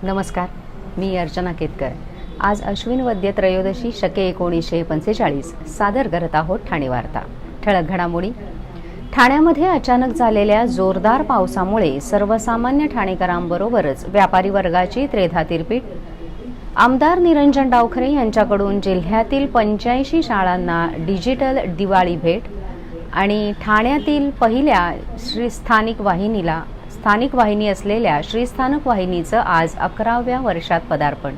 नमस्कार, मी अर्चना केतकर। आज अश्विन वद्य त्रयोदशी शके 1945 सादर करत आहोत ठाणे वार्ता। ठळक घडामोडी। ठाण्यामध्ये अचानक झालेल्या जोरदार पावसामुळे सर्वसामान्य ठाणेकरांबरोबरच व्यापारी वर्गाची त्रेधा तिरपीट। आमदार निरंजन डावखरे यांच्याकडून जिल्ह्यातील 85 शाळांना डिजिटल दिवाळी भेट आणि ठाण्यातील पहिल्या स्थानिक वाहिनी असलेल्या श्रीस्थानक वाहिनीचं आज 11व्या वर्षात पदार्पण।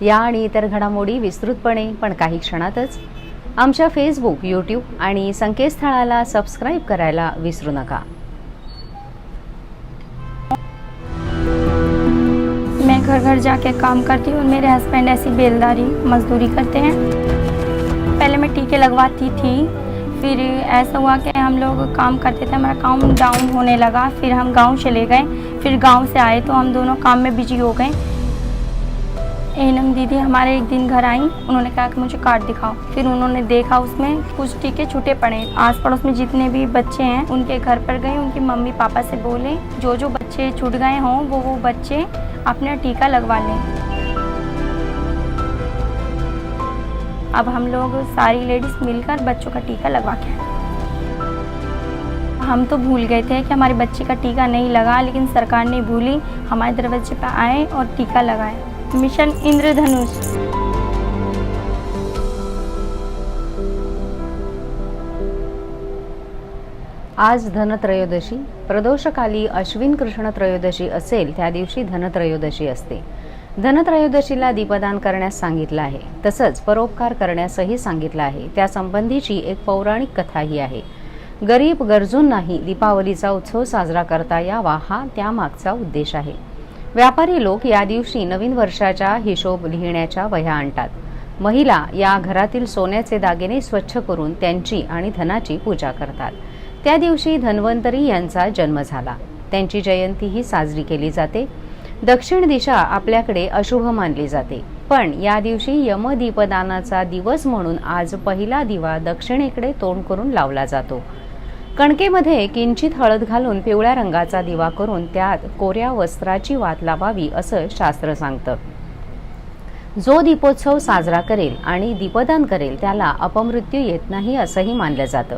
या आणि इतर घडामोडी विस्तृतपणे पण काही क्षणातच आमच्या फेसबुक, यूट्यूब आणि संकेतस्थळाला सबस्क्राइब करायला विसरू नका। मैं घर घर जाके काम करती हूँ और मेरे हस्बैंड ऐसी बेलदारी मजदूरी करते हैं। पहले मैं टीके लगवाती थी, फिर ऐसा हुआ कि हम लोग काम करते थे, हमारा काम डाउन होने लगा। फिर हम गांव चले गए, फिर गांव से आए तो हम दोनों काम में बिजी हो गए। एनम दीदी हमारे एक दिन घर आई, उन्होंने कहा कि मुझे कार्ड दिखाओ। फिर उन्होंने देखा उसमें कुछ टीके छूटे पड़े। आस पड़ोस में जितने भी बच्चे हैं उनके घर पर गए, उनकी मम्मी पापा से बोले जो जो बच्चे छूट गए हों वो बच्चे अपना टीका लगवा लें। अब हम लोग सारी लेडीज मिलकर बच्चों का टीका लगवा के आए। हम तो भूल गए थे कि हमारे बच्चे का टीका नहीं लगा, लेकिन सरकार ने भूली, हमारे दरवाजे पर आए और टीका लगाए। मिशन इंद्रधनुष। आज धनत्रयोदशी। प्रदोषकाली अश्विन कृष्ण त्रयोदशी असेल त्या दिवशी धनत्रयोदशी असते। धनत्रयोदशीला दीपदान करण्यास सांगितलं आहे, तसंच परोपकार करण्यासही सांगितलं आहे। त्यासंबंधीची एक पौराणिक कथाही आहे। गरीब गरजूंनाही दीपावलीचा उत्सव साजरा करता यावा हा त्यामागचा उद्देश आहे। व्यापारी लोक या दिवशी नवीन वर्षाचा हिशोब लिहिण्याच्या वह्या आणतात। महिला या घरातील सोन्याचे दागिने स्वच्छ करून त्यांची आणि धनाची पूजा करतात। त्या दिवशी धन्वंतरी यांचा जन्म झाला, त्यांची जयंतीही साजरी केली जाते। दक्षिण दिशा आपल्याकडे अशुभ मानली जाते, पण या दिवशी यमदीपदानाचा दिवस म्हणून आज पहिला दिवा दक्षिणेकडे तोंड करून लावला जातो। कणकेमध्ये किंचित हळद घालून पिवळ्या रंगाचा दिवा करून त्यात कोऱ्या वस्त्राची वात लावावी असं शास्त्र सांगतं। जो दीपोत्सव साजरा करेल आणि दीपदान करेल त्याला अपमृत्यू येत नाही असंही मानलं जातं।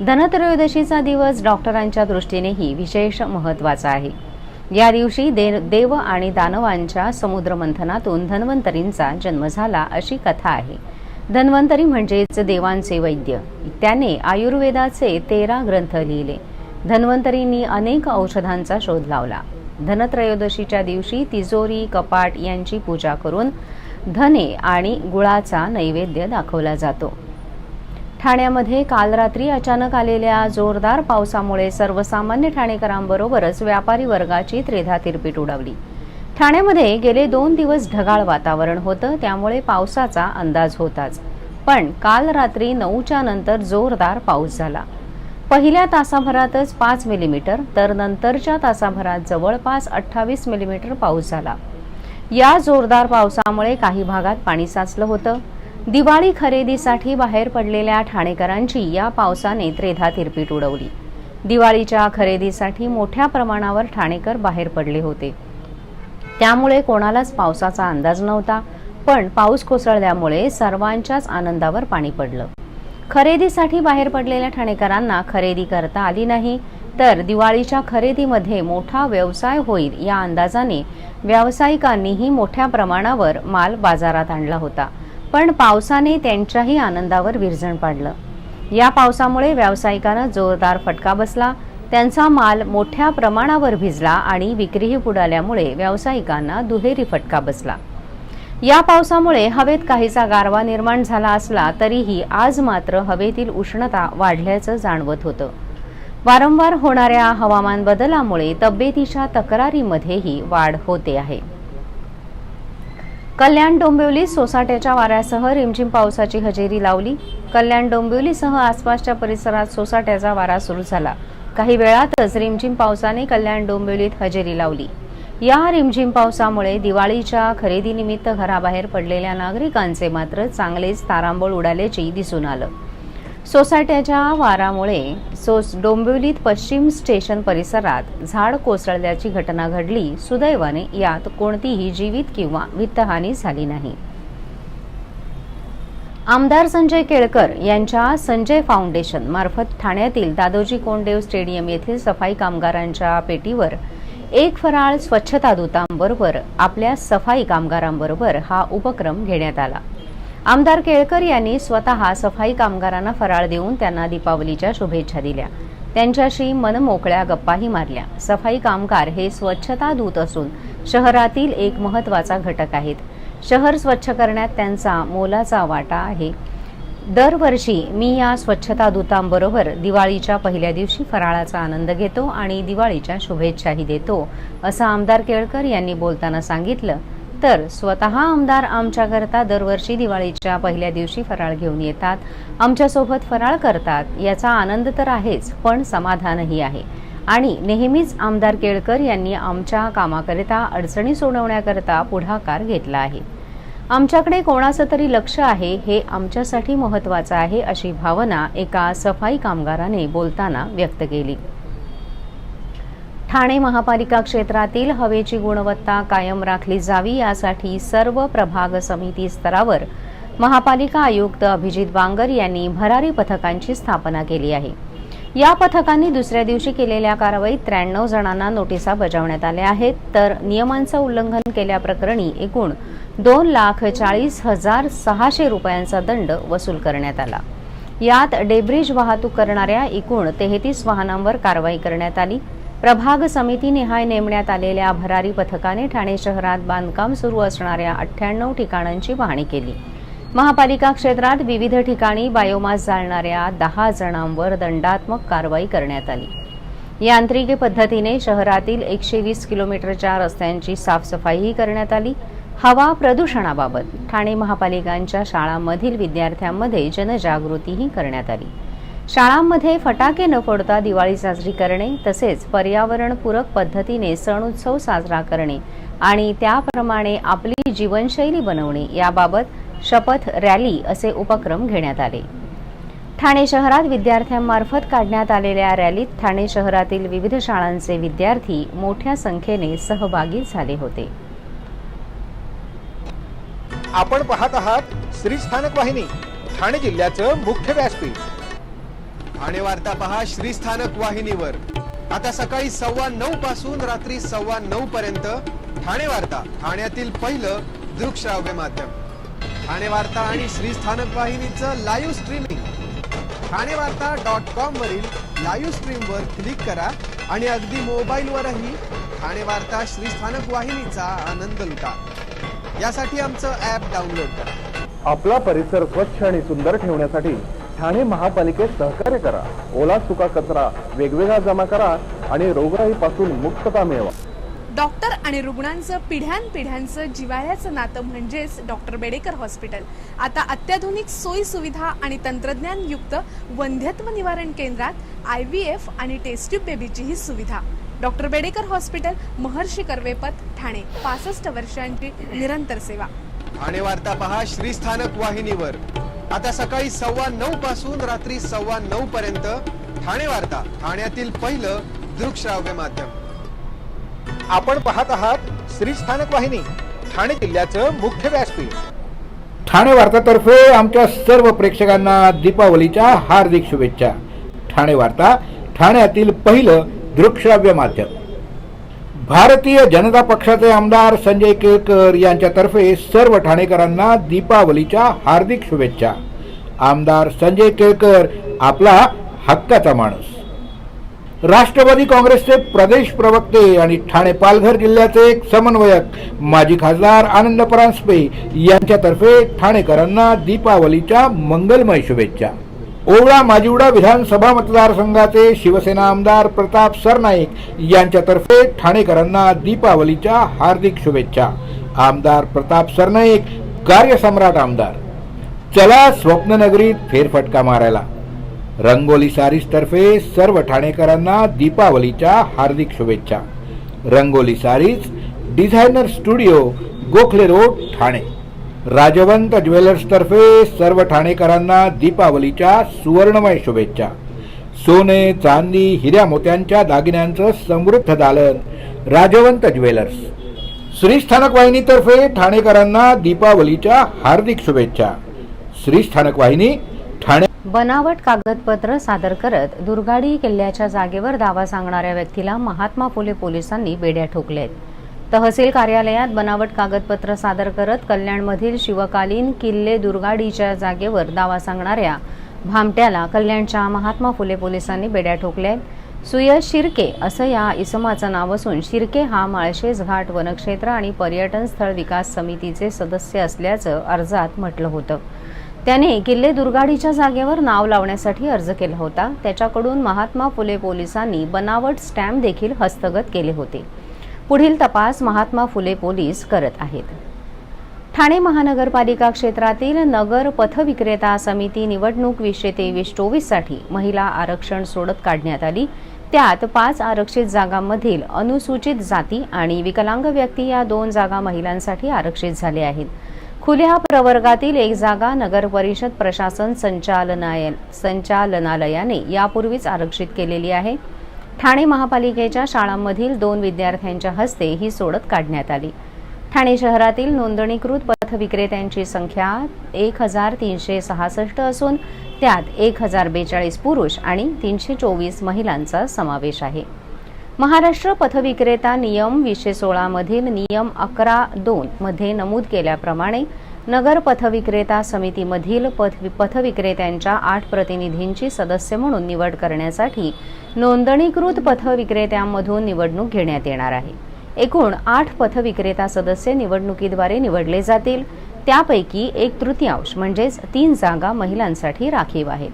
धनत्रयोदशीचा दिवस डॉक्टरांच्या दृष्टीनेही विशेष महत्त्वाचा आहे। या दिवशी देव आणि दानवांच्या समुद्रमंथनातून धन्वंतरींचा जन्म झाला अशी कथा आहे। धन्वंतरी म्हणजेच देवांचे वैद्य। त्याने आयुर्वेदाचे 13 ग्रंथ लिहिले। धन्वंतरींनी अनेक औषधांचा शोध लावला। धनत्रयोदशीच्या दिवशी तिजोरी, कपाट यांची पूजा करून धने आणि गुळाचा नैवेद्य दाखवला जातो। ठाण्यामध्ये काल रात्री अचानक आलेल्या जोरदार पावसामुळे सर्वसामान्य ठाणेकरांबरोबरच व्यापारी वर्गाची त्रेधा तिरपीट उडाली। ठाण्यामध्ये गेले 2 दिवस ढगाळ वातावरण होतं, त्यामुळे पावसाचा अंदाज होताच, पण काल रात्री 9च्या नंतर जोरदार पाऊस झाला। पहिल्या तासाभरातच 5 मिलीमीटर तर नंतरच्या तासाभरात जवळपास 28 मिलीमीटर पाऊस झाला। या जोरदार पावसामुळे काही भागात पाणी साचलं होतं। दिवाळी खरेदीसाठी बाहेर पडलेल्या ठाणेकरांची या पावसाने त्रेधा तिरपीट उडवली। दिवाळीच्या खरेदीसाठी मोठ्या प्रमाणावर ठाणेकर बाहेर पडले होते, त्यामुळे कोणालाच पावसाचा अंदाज नव्हता, पण पाऊस कोसळल्यामुळे सर्वांच्याच आनंदावर पाणी पडलं। खरेदीसाठी बाहेर पडलेल्या ठाणेकरांना खरेदी करता आली नाही, तर दिवाळीच्या खरेदीमध्ये मोठा व्यवसाय होईल या अंदाजाने व्यावसायिकांनीही मोठ्या प्रमाणावर माल बाजारात आणला होता, पण पावसाने त्यांच्याही आनंदावर विरजण पाडलं। या पावसामुळे व्यावसायिकांना जोरदार फटका बसला। त्यांचा माल मोठ्या प्रमाणावर भिजला आणि विक्रीही बुडाल्यामुळे व्यावसायिकांना दुहेरी फटका बसला। या पावसामुळे हवेत काहीसा गारवा निर्माण झाला असला तरीही आज मात्र हवेतील उष्णता वाढल्याचं जाणवत होतं। वारंवार होणाऱ्या हवामान बदलामुळे तब्येतीच्या तक्रारीमध्येही वाढ होते आहे। कल्याण डोंबिवली सोसाट्याच्या वाऱ्यासह रिमझिम पावसाची हजेरी लावली। कल्याण डोंबिवलीसह आसपासच्या परिसरात सोसाट्याचा वारा सुरू झाला। काही वेळातच रिमझिम पावसाने कल्याण डोंबिवलीत हजेरी लावली। या रिमझिम पावसामुळे दिवाळीच्या खरेदीनिमित्त घराबाहेर पडलेल्या नागरिकांचे मात्र चांगलेच तारांबळ उडाल्याचे दिसून आलं। सोसायट्याच्या वारामुळे डोंबिवलीत पश्चिम स्टेशन परिसरात झाड कोसळल्याची घटना घडली। सुदैवाने यात कोणतीही जीवित किंवा वित्तहानी झाली नाही। आमदार संजय केळकर यांच्या संजय फाउंडेशन मार्फत ठाण्यातील दादोजी कोंडदेव स्टेडियम येथील सफाई कामगारांच्या पेटीवर एक फराळ स्वच्छता दूतांबरोबर आपल्या सफाई कामगारांबरोबर हा उपक्रम घेण्यात आला। आमदार केळकर यांनी स्वतः सफाई कामगारांना फराळ देऊन त्यांना दीपावलीच्या शुभेच्छा दिल्या। त्यांच्याशी मनमोकळ्या गप्पाही मारल्या। सफाई कामगार हे स्वच्छता दूत असून शहरातील एक महत्त्वाचा घटक आहेत। शहर स्वच्छ करण्यात त्यांचा मोलाचा वाटा आहे। दरवर्षी मी या स्वच्छता दूतांबरोबर दिवाळीच्या पहिल्या दिवशी फराळाचा आनंद घेतो आणि दिवाळीच्या शुभेच्छाही देतो, असं आमदार केळकर यांनी बोलताना सांगितलं। तर स्वतः आमदार आमच्याकरता दरवर्षी दिवाळीच्या पहिल्या दिवशी फराळ घेऊन येतात, आमच्यासोबत फराळ करतात। याचा आनंद तर आहेच, पण समाधानही आहे। आणि नेहमीच आमदार केळकर यांनी आमच्या कामाकरिता अडचणी सोडवण्याकरता पुढाकार घेतला आहे। आमच्याकडे कोणाचं तरी लक्ष आहे हे आमच्यासाठी महत्त्वाचं आहे, अशी भावना एका सफाई कामगाराने बोलताना व्यक्त केली। ठाणे महापालिका क्षेत्रातील हवेची गुणवत्ता कायम राखली जावी यासाठी सर्व प्रभाग समिती स्तरावर महापालिका आयुक्त अभिजित बांगर यांनी भरारी पथकांची स्थापना केली आहे। या पथकांनी दुसऱ्या दिवशी केलेल्या कारवाईत 93 जणांना नोटिसा बजावण्यात आल्या आहेत, तर नियमांचं उल्लंघन केल्याप्रकरणी एकूण 2,40,600 रुपयांचा दंड वसूल करण्यात आला। यात डेब्रिज वाहतूक करणाऱ्या एकूण 33 वाहनांवर कारवाई करण्यात आली। प्रभाग समिती निहाय नेमण्यात आलेल्या भरारी पथकाने ठाणे शहरात बांधकाम सुरू असणाऱ्या 98 ठिकाणांची पाहणी केली। महापालिका क्षेत्रात विविध ठिकाणी बायोमास जाळणाऱ्या 10 जणांवर दंडात्मक कारवाई करण्यात आली। यांत्रिकी पद्धतीने शहरातील 120 किलोमीटरच्या रस्त्यांची साफसफाईही करण्यात आली। हवा प्रदूषणाबाबत ठाणे महापालिकांच्या शाळांमधील विद्यार्थ्यांमध्ये जनजागृतीही करण्यात आली। शाळांमध्ये फटाके न फोडता दिवाळी साजरी करणे तसेच पर्यावरणपूरक पद्धतीने सण उत्सव साजरा करणे आणि त्याप्रमाणे आपली जीवनशैली बनवणे याबाबत शपथ रॅली असे उपक्रम घेण्यात आले। ठाणे शहरात विद्यार्थ्यांमार्फत काढण्यात आलेल्या रॅलीत ठाणे शहरातील विविध शाळांचे विद्यार्थी मोठ्या संख्येने सहभागी झाले होते। आपण पाहत आहात श्री स्थानक वाहिनी, ठाणे जिल्ह्याचं मुख्य व्यासपीठ। ठाणे वार्ता पहा श्री स्थानक वाहिनीवर। आता सकाळी 9:15 पासून रात्री 9:15 पर्यंत ठाणे वार्ता, ठाण्यातील पहिलं दृकश्राव्य माध्यम। ठाणे वार्ता आणि श्री स्थानक वाहिनीचं लाईव्ह स्ट्रीमिंग ठाणेवार्ता.com वरील लाईव्ह स्ट्रीमवर क्लिक करा आणि अगदी मोबाईलवरही ठाणे वार्ता श्री स्थानक वाहिनीचा आनंद लुटा। यासाठी आमचं ॲप डाउनलोड करा। आपला परिसर स्वच्छ आणि सुंदर ठेवण्यासाठी ठाणे महापालिकेत सहकार्य करा। ओला सुका कचरा वेगवेगळा जमा करा आणि रोगराईपासून मुक्तता मिळवा। डॉक्टर आणि रुग्णांचं पिढ्यानपिढ्यांचं जिव्हाळ्याचं नातं म्हणजेच डॉक्टर बेडेकर हॉस्पिटल। आता अत्याधुनिक सोयी सुविधा आणि तंत्रज्ञान युक्त वंध्यत्व निवारण केंद्रात IVF आणि टेस्ट ट्यूब बेबीची ही सुविधा। डॉक्टर बेडेकर हॉस्पिटल, महर्षी कर्वेपथ, ठाणे। 65 वर्षांची निरंतर सेवा। ठाणे वार्ता पहा श्री स्थानक वाहिनीवर। आता सकाळी 9:15 पासून रात्री 9:15 पर्यंत ठाणे वार्ता, ठाण्यातील पहिलं दृकश्राव्य माध्यम। आपण पाहत आहात श्री स्थानक वाहिनी, ठाणे जिल्ह्याचं मुख्य व्यासपीठ। ठाणे वार्तातर्फे आमच्या सर्व प्रेक्षकांना दीपावलीच्या हार्दिक शुभेच्छा। ठाणे वार्ता, ठाण्यातील पहिलं दृकश्राव्य माध्यम। भारतीय जनता पक्षाचे आमदार संजय केळकर यांच्यातर्फे सर्व ठाणेकरांना दीपावलीच्या हार्दिक शुभेच्छा। आमदार संजय केळकर आपला हक्काचा माणूस। राष्ट्रवादी काँग्रेसचे प्रदेश प्रवक्ते आणि ठाणे पालघर जिल्ह्याचे एक समन्वयक माजी खासदार आनंद परांजपे यांच्यातर्फे ठाणेकरांना दीपावलीच्या मंगलमय शुभेच्छा। ओवळा माजिवडा विधानसभा मतदारसंघाचे शिवसेना आमदार प्रताप सरनाईक यांच्यातर्फे ठाणेकरांना दीपावलीच्या हार्दिक शुभेच्छा। आमदार प्रताप सरनाईक, कार्यसम्राट आमदार। चला स्वप्ननगरीत फेरफटका मारायला। रंगोली सारीज तर्फे सर्व ठाणेकरांना दीपावलीच्या हार्दिक शुभेच्छा। Rangoli saris, designer studio, Gokhale road, Thane. Rajwant jewellers तर्फे सर्व ठाणेकरांना दीपावलीच्या सुवर्णमय शुभेच्छा. सोने, चांदी, हिऱ्या मोत्यांच्या दागिन्यांचं समृद्ध दालन राजवंत ज्वेलर्स. श्रीस्थानक वाहिनीतर्फे ठाणेकरांना दीपावलीच्या हार्दिक शुभेच्छा. श्रीस्थानक वाहिनी ठाणे. बनावट कागदपत्र सादर करत दुर्गाडी किल्ल्याच्या जागेवर दावा सांगणाऱ्या व्यक्तीला महात्मा फुले पोलिसांनी बेड्या ठोकल्यात. तहसील कार्यालयात बनावट कागदपत्र सादर करत कल्याणमधील शिवकालीन किल्ले दुर्गाडीच्या जागेवर दावा सांगणाऱ्या भामट्याला कल्याणच्या महात्मा फुले पोलिसांनी बेड्या ठोकल्यात. सुयश शिर्के असं या इसमाचं नाव असून शिर्के हा माळशेज घाट वनक्षेत्र आणि पर्यटन स्थळ विकास समितीचे सदस्य असल्याचं अर्जात म्हटलं होतं. त्याने किल्ले दुर्गाडीच्या जागेवर नाव लावण्यासाठी अर्ज केला होता. त्याच्याकडून महात्मा फुले पोलिसांनी बनावट स्टॅम्प देखील हस्तगत केले होते. पुढील तपास महात्मा फुले पोलीस करत आहेत. ठाणे महानगरपालिका क्षेत्रातील नगर पथविक्रेता समिती निवडणूक 2023-24 साठी महिला आरक्षण सोडत काढण्यात आली. त्यात 5 आरक्षित जागांमधील अनुसूचित जाती आणि विकलांग व्यक्ती या 2 जागा महिलांसाठी आरक्षित झाल्या आहेत. खुल्या प्रवर्गातील 1 जागा नगर परिषद प्रशासन संचालनालयाने यापूर्वीच आरक्षित केलेली आहे. ठाणे महापालिकेच्या शाळांमधील 2 विद्यार्थ्यांच्या हस्ते ही सोडत काढण्यात आली. ठाणे शहरातील नोंदणीकृत पथविक्रेत्यांची संख्या 1366 असून त्यात 1042 पुरुष आणि 324 महिलांचा समावेश आहे. महाराष्ट्र पथविक्रेता नियम 216 मधील नियम 11(2) मध्ये नमूद केल्याप्रमाणे नगर पथविक्रेता समितीमधील पथविक्रेत्यांच्या 8 प्रतिनिधींची सदस्य म्हणून निवड करण्यासाठी नोंदणीकृत पथविक्रेत्यांमधून निवडणूक घेण्यात येणार आहे. एकूण 8 पथविक्रेता सदस्य निवडणुकीद्वारे निवडले जातील. त्यापैकी 1/3 म्हणजेच 3 जागा महिलांसाठी राखीव आहेत.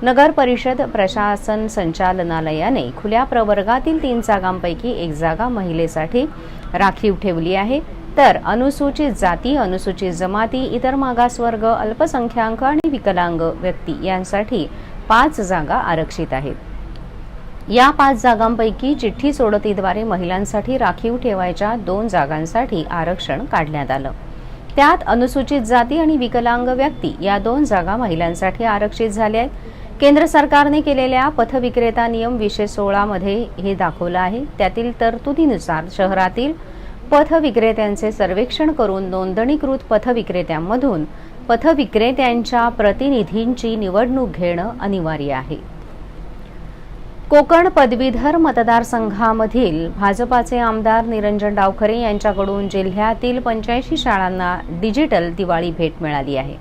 नगर परिषद प्रशासन संचालनालयाने खुल्या प्रवर्गातील 3 जागांपैकी 1 जागा महिलेसाठी राखीव ठेवली आहे. तर अनुसूचित जाती, अनुसूचित जमाती, इतर मागासवर्ग, अल्पसंख्याक आणि विकलांग व्यक्ती यांसाठी 5 जागा आरक्षित आहेत. या 5 जागांपैकी चिठ्ठी सोडतीद्वारे महिलांसाठी राखीव ठेवायच्या 2 जागांसाठी आरक्षण काढण्यात आलं. त्यात अनुसूचित जाती आणि विकलांग व्यक्ती या 2 जागा महिलांसाठी आरक्षित झाल्या आहेत. केंद्र सरकारने केलेल्या पथविक्रेता नियम 216 मध्ये हे दाखवलं आहे. त्यातील तरतुदीनुसार शहरातील पथविक्रेत्यांचे सर्वेक्षण करून नोंदणीकृत पथविक्रेत्यांमधून पथविक्रेत्यांच्या प्रतिनिधींची निवडणूक घेणं अनिवार्य आहे. कोकण पदवीधर मतदारसंघामधील भाजपाचे आमदार निरंजन डावखरे यांच्याकडून जिल्ह्यातील 85 शाळांना डिजिटल दिवाळी भेट मिळाली आहे.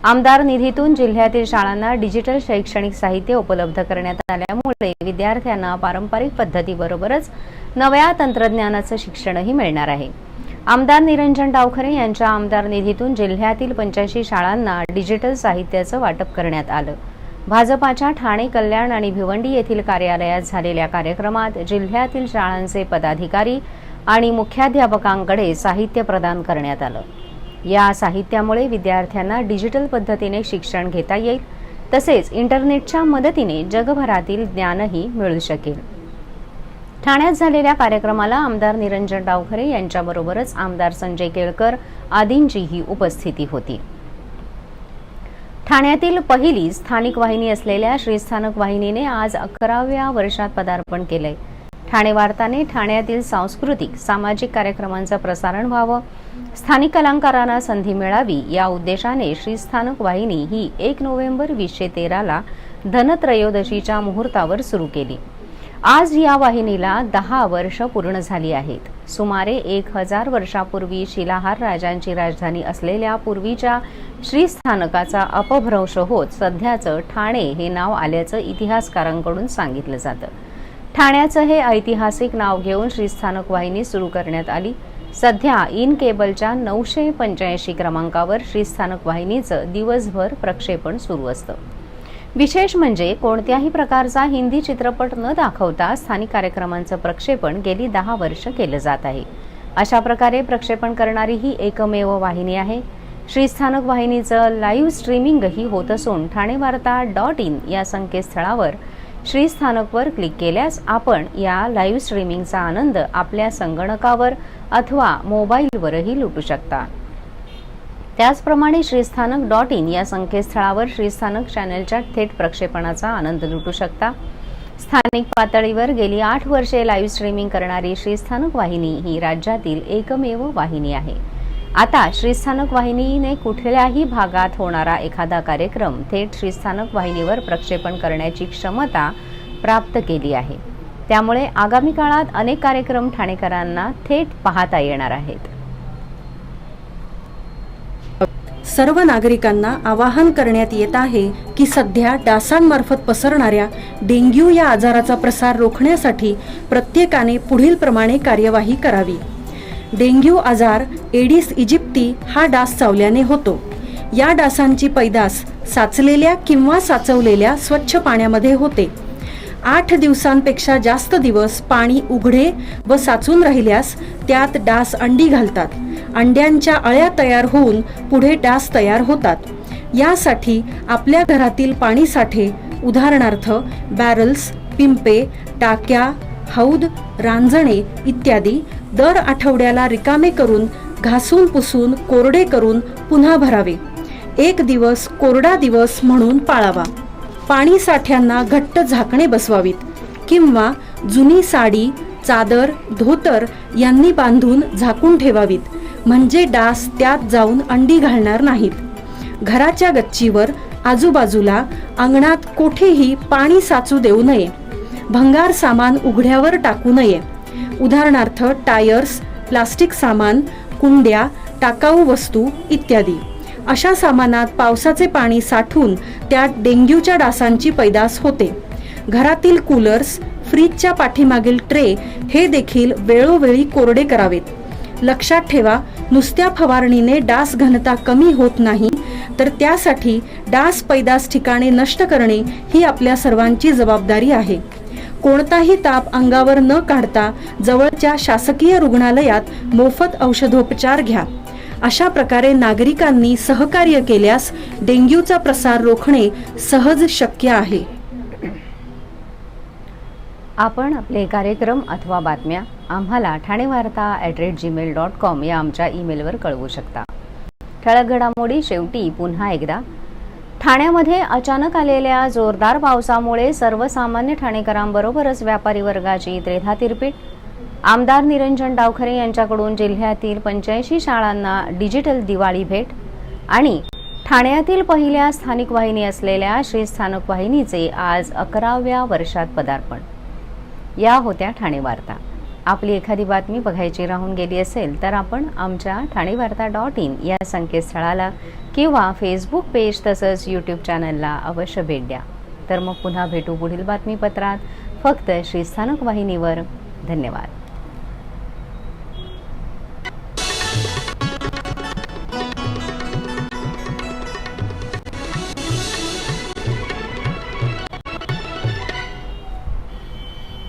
आमदार निधीतून जिल्ह्यातील शाळांना डिजिटल शैक्षणिक साहित्य उपलब्ध करण्यात आल्यामुळे विद्यार्थ्यांना पारंपरिक पद्धतीबरोबरच नव्या तंत्रज्ञानाचं शिक्षणही मिळणार आहे. आमदार निरंजन डावखरे यांच्या आमदार निधीतून जिल्ह्यातील 85 शाळांना डिजिटल साहित्याचं वाटप करण्यात आलं. भाजपाच्या ठाणे, कल्याण आणि भिवंडी येथील कार्यालयात झालेल्या कार्यक्रमात जिल्ह्यातील शाळांचे पदाधिकारी आणि मुख्याध्यापकांकडे साहित्य प्रदान करण्यात आलं. या साहित्यामुळे विद्यार्थ्यांना डिजिटल पद्धतीने शिक्षण घेता येईल. तसेच इंटरनेटच्या मदतीने जगभरातील ज्ञानही मिळू शकेल. ठाण्यात झालेल्या कार्यक्रमाला आमदार निरंजन डावखरे यांच्याबरोबरच आमदार संजय केळकर आदींचीही उपस्थिती होती. ठाण्यातील पहिली स्थानिक वाहिनी असलेल्या श्रीस्थानक वाहिनीने आज 11व्या वर्षात पदार्पण केलंय. ठाणे वार्ताने ठाण्यातील सांस्कृतिक सामाजिक कार्यक्रमांचं प्रसारण व्हावं, स्थानिक कलाकारांना संधी मिळावी या उद्देशाने श्रीस्थानक वाहिनी ही 1 नोव्हेंबर 2013ला धनत्रयोदशीच्या मुहूर्तावर सुरू केली. आज या वाहिनीला 10 वर्ष पूर्ण झाली आहेत. सुमारे 1000 वर्षापूर्वी शिलाहार राजांची राजधानी असलेल्या पूर्वीच्या श्रीस्थानकाचा अपभ्रंश होत सध्याचं ठाणे हे नाव आल्याचं इतिहासकारांकडून सांगितलं जातं. ठाण्याचं हे ऐतिहासिक नाव घेऊन श्रीस्थानक वाहिनी सुरू करण्यात आली. सध्या इन केबलच्या 985 क्रमांकावर श्रीस्थानक वाहिनीचं दिवसभर प्रक्षेपण सुरू असतं. विशेष म्हणजे कोणत्याही प्रकारचा हिंदी चित्रपट न दाखवता स्थानिक कार्यक्रमांचं प्रक्षेपण गेली 10 वर्ष केलं जात आहे. अशा प्रकारे प्रक्षेपण करणारी ही एकमेव वाहिनी आहे. श्रीस्थानक वाहिनीचं लाईव्ह स्ट्रीमिंगही होत असून ठाणेवार्ता.in या संकेतस्थळावर श्रीस्थानकवर क्लिक केल्यास आपण या लाईव्ह स्ट्रीमिंगचा आनंद आपल्या संगणकावर अथवा मोबाईलवरही लुटू शकता. त्याचप्रमाणे श्रीस्थानक.in या संकेतस्थळावर श्रीस्थानक चॅनलच्या थेट प्रक्षेपणाचा आनंद लुटू शकता. स्थानिक पातळीवर गेली 8 वर्षे लाईव्ह स्ट्रीमिंग करणारी श्रीस्थानक वाहिनी ही राज्यातील एकमेव वाहिनी आहे. आता श्रीस्थानक वाहिनीने कुठल्याही भागात होणारा एखादा कार्यक्रम थेट श्रीस्थानक वाहिनीवर प्रक्षेपण करण्याची क्षमता प्राप्त केली आहे. त्यामुळे आगामी काळात अनेक कार्यक्रम ठाणेकरांना थेट पाहता येणार आहेत. सर्व नागरिकांना आवाहन करण्यात येत आहे की सध्या डासांमार्फत पसरणाऱ्या डेंग्यू या आजाराचा प्रसार रोखण्यासाठी प्रत्येकाने पुढील प्रमाणे कार्यवाही करावी. डेंग्यू आजार एडिस इजिप्ती हा डास चावल्याने होतो. या डासांची पैदास साचलेल्या किंवा साचवलेल्या स्वच्छ पाण्यामध्ये होते. 8 दिवसांपेक्षा जास्त दिवस पाणी उघडे व साचून राहिल्यास त्यात डास अंडी घालतात. अंड्यांच्या अळ्या तयार होऊन पुढे डास तयार होतात. यासाठी आपल्या घरातील पाणी साठे उदाहरणार्थ बॅरल्स, पिंपे, टाक्या, हौद, रांजणे इत्यादी दर आठवड्याला रिकामे करून घासून पुसून कोरडे करून पुन्हा भरावे. 1 दिवस कोरडा दिवस म्हणून पाळावा. पाणी साठ्यांना घट्ट झाकणे बसवावीत किंवा जुनी साडी, चादर, धोतर यांनी बांधून झाकून ठेवावीत, म्हणजे डास त्यात जाऊन अंडी घालणार नाहीत. घराच्या गच्चीवर, आजूबाजूला, अंगणात कोठेही पाणी साचू देऊ नये. भंगार सामान उघड्यावर टाकू नये. उदाहरणार्थ टायर्स, प्लास्टिक सामान, कुंड्या, टाकाऊ वस्तू इत्यादी. अशा सामानात पावसाचे पाणी साठून त्यात डेंग्यूच्या डासांची पैदास होते. घरातील कूलर्स, फ्रीजच्या पाठीमागील ट्रे हे देखील वेळोवेळी कोरडे करावेत. लक्षात ठेवा, नुसत्या फवारणीने डास घनता कमी होत नाही, तर त्यासाठी डास पैदास ठिकाणे नष्ट करणे ही आपल्या सर्वांची जबाबदारी आहे. कोणताही ताप अंगावर न काढता जवळच्या शासकीय रुग्णालयात मोफत औषधोपचार घ्या. अशा प्रकारे नागरिकांनी सहकार्य केल्यास डेंग्यूचा प्रसार रोखणे सहज शक्य आहे. आपण आपले कार्यक्रम अथवा बातम्या आम्हाला ठाणेवार्ता@gmail.com या आमच्या ईमेलवर कळवू शकता. ठळक घडामोडी शेवटी पुन्हा एकदा. ठाण्यामध्ये अचानक आलेल्या जोरदार पावसामुळे सर्वसामान्य ठाणेकरांबरोबरच व्यापारी वर्गाची त्रेधा तिरपीट. आमदार निरंजन डावखरे यांच्याकडून जिल्ह्यातील 85 शाळांना डिजिटल दिवाळी भेट आणि ठाण्यातील पहिल्या स्थानिक वाहिनी असलेल्या श्रीस्थानक वाहिनीचे आज 11व्या वर्षात पदार्पण. या होत्या ठाणे वार्ता. आपली एखादी बातमी बघायची राहून गेली असेल तर आपण आमच्या ठाणेवार्ता.in या संकेतस्थळाला किंवा फेसबुक पेज तसंच यूट्यूब चॅनलला अवश्य भेट द्या. तर मग पुन्हा भेटू पुढील बातमीपत्रात फक्त श्रीस्थानक वाहिनीवर. धन्यवाद.